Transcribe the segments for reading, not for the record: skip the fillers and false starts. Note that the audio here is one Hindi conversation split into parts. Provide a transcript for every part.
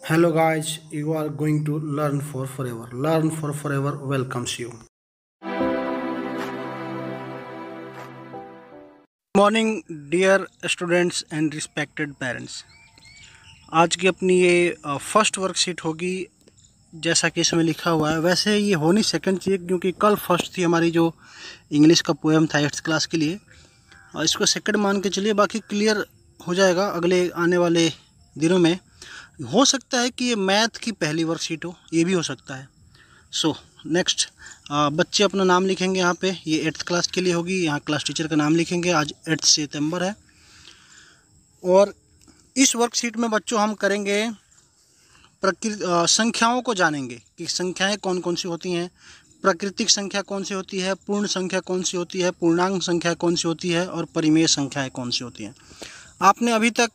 Hello guys, you are going to learn for forever. Learn for forever welcomes you. Morning dear students and respected parents. आज की अपनी ये फर्स्ट वर्कशीट होगी। जैसा कि इसमें लिखा हुआ है, वैसे ये होनी सेकंड चाहिए क्योंकि कल फर्स्ट थी हमारी जो इंग्लिश का पोएम था 8th क्लास के लिए, और इसको सेकंड मान के चलिए। बाकी क्लियर हो जाएगा अगले आने वाले दिनों में। हो सकता है कि ये मैथ की पहली वर्कशीट हो, ये भी हो सकता है। सो नेक्स्ट, बच्चे अपना नाम लिखेंगे यहाँ पे। ये 8th क्लास के लिए होगी। यहाँ क्लास टीचर का नाम लिखेंगे। आज 8 सितंबर है और इस वर्कशीट में बच्चों हम करेंगे संख्याओं को जानेंगे कि संख्याएं कौन कौन सी होती हैं, प्राकृतिक संख्या कौन सी होती है, पूर्ण संख्या कौन सी होती है, पूर्णांक संख्या कौन सी होती है और परिमेय संख्याएं कौन सी होती हैं। आपने अभी तक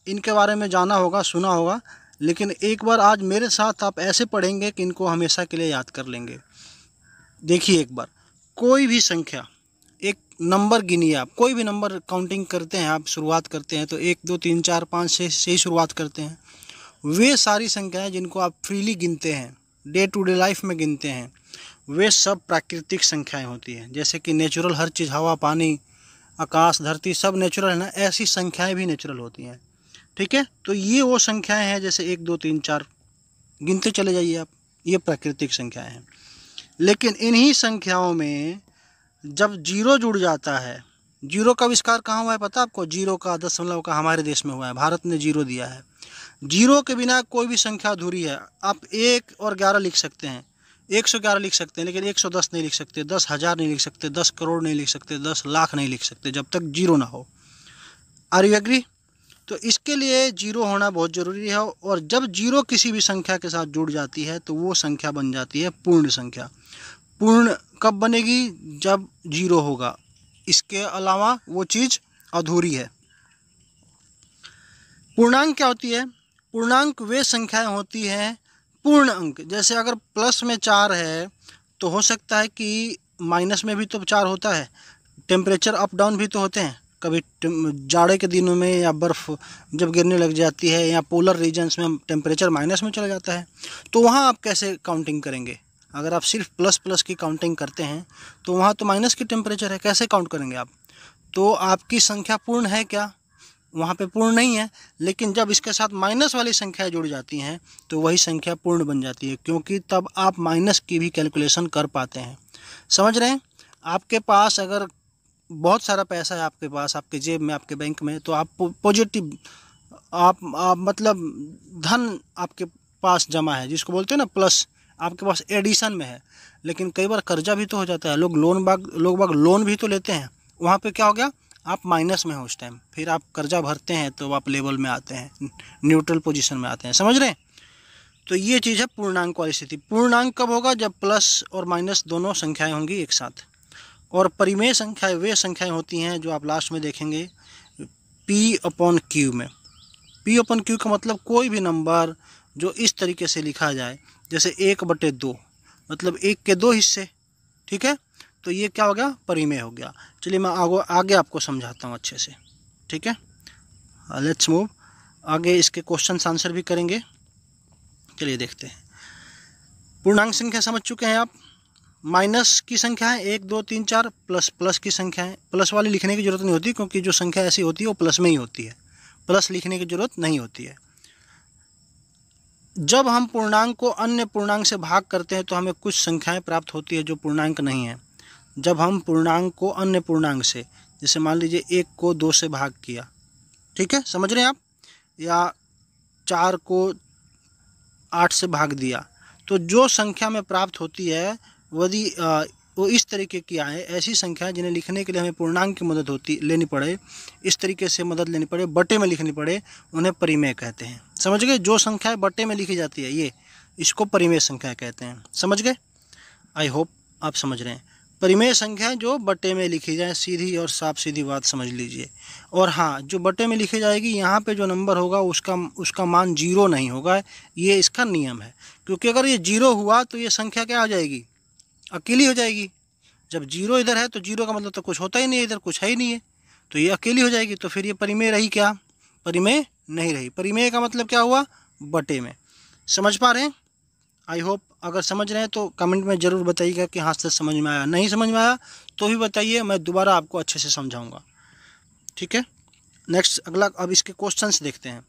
इनके बारे में जाना होगा, सुना होगा, लेकिन एक बार आज मेरे साथ आप ऐसे पढ़ेंगे कि इनको हमेशा के लिए याद कर लेंगे। देखिए एक बार, कोई भी संख्या, एक नंबर गिनिए आप। कोई भी नंबर काउंटिंग करते हैं आप, शुरुआत करते हैं तो 1 2 3 4 5 से ही शुरुआत करते हैं। वे सारी संख्याएं जिनको आप फ्रीली गिनते हैं, डे टू डे लाइफ में गिनते हैं, वे सब प्राकृतिक संख्याएं होती हैं। जैसे कि नेचुरल हर चीज़, हवा पानी आकाश धरती सब नेचुरल है ना, ऐसी संख्याएं भी नेचुरल होती हैं। ठीक है, तो ये वो संख्याएं हैं जैसे 1 2 3 4 गिनते चले जाइए आप, ये प्राकृतिक संख्याएं हैं। लेकिन इन्हीं संख्याओं में जब जीरो जुड़ जाता है, जीरो का आविष्कार कहाँ हुआ है पता आपको? जीरो का, दशमलव का हमारे देश में हुआ है। भारत ने जीरो दिया है। जीरो के बिना कोई भी संख्या अधूरी है। आप 1 और 11 लिख सकते हैं, 111 लिख सकते हैं, लेकिन 110 नहीं लिख सकते, 10,000 नहीं लिख सकते, 10 करोड़ नहीं लिख सकते, 10 लाख नहीं लिख सकते जब तक जीरो ना हो। Are you agree? तो इसके लिए जीरो होना बहुत ज़रूरी है। और जब जीरो किसी भी संख्या के साथ जुड़ जाती है तो वो संख्या बन जाती है पूर्ण संख्या। पूर्ण कब बनेगी? जब जीरो होगा। इसके अलावा वो चीज़ अधूरी है। पूर्णांक क्या होती है? पूर्णांक वे संख्याएं होती हैं पूर्ण अंक। जैसे अगर प्लस में 4 है तो हो सकता है कि माइनस में भी तो 4 होता है। टेम्परेचर अप डाउन भी तो होते हैं। कभी जाड़े के दिनों में या बर्फ़ जब गिरने लग जाती है या पोलर रीजन्स में टेम्परेचर माइनस में चला जाता है, तो वहाँ आप कैसे काउंटिंग करेंगे? अगर आप सिर्फ प्लस प्लस की काउंटिंग करते हैं तो वहाँ तो माइनस की टेम्परेचर है, कैसे काउंट करेंगे आप? तो आपकी संख्या पूर्ण है क्या? वहाँ पे पूर्ण नहीं है। लेकिन जब इसके साथ माइनस वाली संख्या जुड़ जाती हैं तो वही संख्या पूर्ण बन जाती है, क्योंकि तब आप माइनस की भी कैलकुलेशन कर पाते हैं। समझ रहे हैं? आपके पास अगर बहुत सारा पैसा है, आपके पास, आपके जेब में, आपके बैंक में, तो आप पॉजिटिव, आप मतलब धन आपके पास जमा है, जिसको बोलते हैं ना प्लस, आपके पास एडिशन में है। लेकिन कई बार कर्जा भी तो हो जाता है। लोग बाग लोन भी तो लेते हैं। वहाँ पे क्या हो गया? आप माइनस में हो उस टाइम। फिर आप कर्जा भरते हैं तो आप लेवल में आते हैं, न्यूट्रल पोजीशन में आते हैं। समझ रहे हैं? तो ये चीज़ है पूर्णांक वाली स्थिति। पूर्णांक कब होगा? जब प्लस और माइनस दोनों संख्याएं होंगी एक साथ। और परिमेय संख्याएं वे संख्याएं होती हैं जो आप लास्ट में देखेंगे P/Q में। P/Q का मतलब कोई भी नंबर जो इस तरीके से लिखा जाए, जैसे 1/2, मतलब 1 के 2 हिस्से। ठीक है, तो ये क्या हो गया? परिमेय हो गया। चलिए मैं आगे आपको समझाता हूँ अच्छे से। ठीक है, लेट्स मूव आगे। इसके क्वेश्चन आंसर भी करेंगे। चलिए देखते हैं। पूर्णांक संख्या समझ चुके हैं आप। माइनस की संख्या है 1 2 3 4। प्लस की संख्या है। प्लस वाली लिखने की ज़रूरत नहीं होती, क्योंकि जो संख्या ऐसी होती है वो प्लस में ही होती है। प्लस लिखने की ज़रूरत नहीं होती है। जब हम पूर्णांक को अन्य पूर्णांक से भाग करते हैं तो हमें कुछ संख्याएं प्राप्त होती है जो पूर्णांक नहीं है। जब हम पूर्णांक को अन्य पूर्णांक से, जैसे मान लीजिए 1 को 2 से भाग किया, ठीक है, समझ रहे हैं आप, या 4 को 8 से भाग दिया, तो जो संख्या में प्राप्त होती है यदि वो इस तरीके की आए, ऐसी संख्या जिन्हें लिखने के लिए हमें पूर्णांक की मदद लेनी पड़े, इस तरीके से मदद लेनी पड़े, बटे में लिखनी पड़े, उन्हें परिमेय कहते हैं। समझ गए? जो संख्याएं बटे में लिखी जाती है ये, इसको परिमेय संख्या कहते हैं। समझ गए? आई होप आप समझ रहे हैं। परिमेय संख्या जो बटे में लिखी जाए, सीधी और साफ सीधी बात समझ लीजिए। और हाँ, जो बटे में लिखी जाएगी, यहाँ पे जो नंबर होगा उसका मान 0 नहीं होगा। ये इसका नियम है, क्योंकि अगर ये 0 हुआ तो ये संख्या क्या आ जाएगी? अकेली हो जाएगी। जब 0 इधर है तो 0 का मतलब तो कुछ होता ही नहीं है, इधर कुछ है ही नहीं है, तो ये अकेली हो जाएगी। तो फिर ये परिमेय रही क्या? परिमेय नहीं रही। परिमेय का मतलब क्या हुआ? बटे में। समझ पा रहे हैं? आई होप अगर समझ रहे हैं तो कमेंट में ज़रूर बताइएगा कि हाँ सर समझ में आया। नहीं समझ में आया तो भी बताइए, मैं दोबारा आपको अच्छे से समझाऊंगा। ठीक है, नेक्स्ट अगला अब इसके क्वेश्चंस देखते हैं।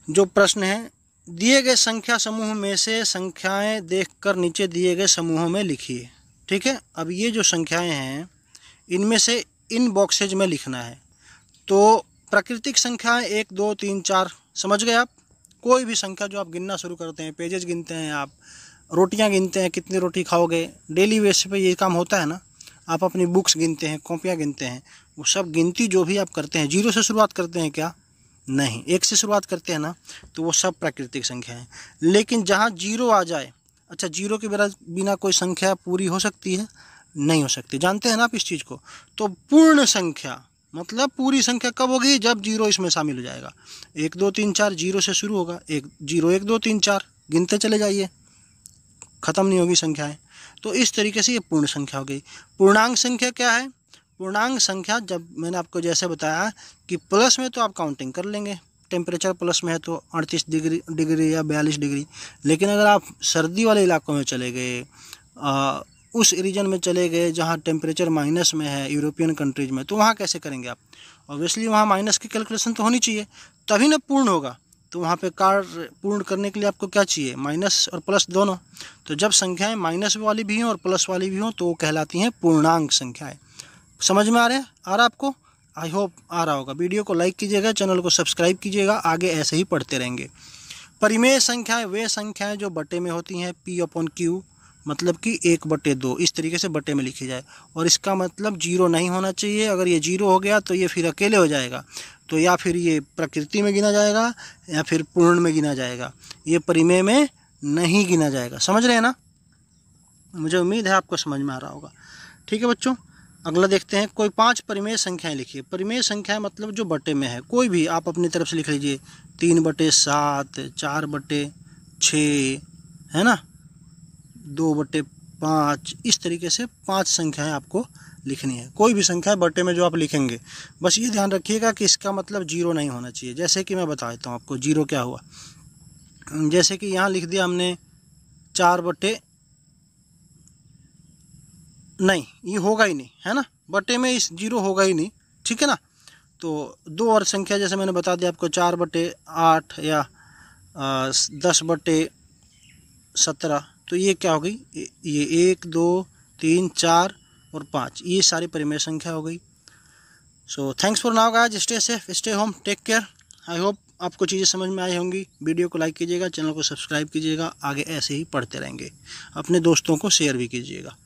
जो प्रश्न है, दिए गए संख्या समूह में से संख्याएं देखकर नीचे दिए गए समूहों में लिखिए। ठीक है, अब ये जो संख्याएं हैं इनमें से इन बॉक्सेज में लिखना है। तो प्राकृतिक संख्याएं 1 2 3 4 समझ गए आप। कोई भी संख्या जो आप गिनना शुरू करते हैं, पेजेस गिनते हैं आप, रोटियां गिनते हैं, कितनी रोटी खाओगे, डेली बेसिस पे ये काम होता है ना। आप अपनी बुक्स गिनते हैं, कॉपियाँ गिनते हैं, वो सब गिनती जो भी आप करते हैं, 0 से शुरुआत करते हैं क्या? नहीं, 1 से शुरुआत करते हैं ना। तो वो सब प्राकृतिक संख्या है। लेकिन जहाँ 0 आ जाए, अच्छा 0 के बिना कोई संख्या पूरी हो सकती है? नहीं हो सकती। जानते हैं ना आप इस चीज़ को। तो पूर्ण संख्या मतलब पूरी संख्या कब होगी? जब 0 इसमें शामिल हो जाएगा। 1 2 3 4 0 से शुरू होगा, 1 0 1 2 3 4 गिनते चले जाइए, ख़त्म नहीं होगी संख्याएं। तो इस तरीके से ये पूर्ण संख्या हो गई। पूर्णांक संख्या क्या है? पूर्णांक संख्या, जब मैंने आपको जैसे बताया कि प्लस में तो आप काउंटिंग कर लेंगे, टेम्परेचर प्लस में है तो 38 डिग्री या 42 डिग्री। लेकिन अगर आप सर्दी वाले इलाकों में चले गए, उस रीजन में चले गए जहाँ टेम्परेचर माइनस में है, यूरोपियन कंट्रीज़ में, तो वहाँ कैसे करेंगे आप? ऑब्वियसली वहाँ माइनस की कैलकुलेशन तो होनी चाहिए, तभी ना पूर्ण होगा। तो वहाँ पे कार्य पूर्ण करने के लिए आपको क्या चाहिए? माइनस और प्लस दोनों। तो जब संख्याएं माइनस वाली भी हों और प्लस वाली भी हों तो वो कहलाती हैं पूर्णांक संख्याएं। समझ में आ रहा आपको? आई होप आ रहा होगा। वीडियो को लाइक कीजिएगा, चैनल को सब्सक्राइब कीजिएगा, आगे ऐसे ही पढ़ते रहेंगे। परिमेय संख्याएं वे संख्याएं जो बटे में होती हैं, P/Q, मतलब कि 1/2 इस तरीके से बटे में लिखी जाए। और इसका मतलब 0 नहीं होना चाहिए। अगर ये 0 हो गया तो ये फिर अकेले हो जाएगा, तो या फिर ये प्रकृति में गिना जाएगा या फिर पूर्ण में गिना जाएगा, ये परिमेय में नहीं गिना जाएगा। समझ रहे हैं ना? मुझे उम्मीद है आपको समझ में आ रहा होगा। ठीक है बच्चों, अगला देखते हैं। कोई 5 परिमेय संख्याएं लिखिए। परिमेय संख्याएं मतलब जो बटे में है, कोई भी आप अपनी तरफ से लिख लीजिए। 3/7, 4/6, है ना, 2/5, इस तरीके से 5 संख्याएं आपको लिखनी है। कोई भी संख्या बटे में जो आप लिखेंगे, बस ये ध्यान रखिएगा कि इसका मतलब 0 नहीं होना चाहिए। जैसे कि मैं बता देता हूँ आपको 0 क्या हुआ। जैसे कि यहाँ लिख दिया हमने 4/, नहीं ये होगा ही नहीं, है ना, बटे में इस 0 होगा ही नहीं। ठीक है ना। तो 2 और संख्या जैसे मैंने बता दिया आपको 4/8 या 10/17, तो ये क्या हो गई? ये 1 2 3 4 और 5, ये सारी परिमेय संख्या हो गई। So thanks for now guys, stay safe, stay home, take care. I hope आपको चीज़ें समझ में आई होंगी। वीडियो को लाइक कीजिएगा, चैनल को सब्सक्राइब कीजिएगा, आगे ऐसे ही पढ़ते रहेंगे। अपने दोस्तों को शेयर भी कीजिएगा।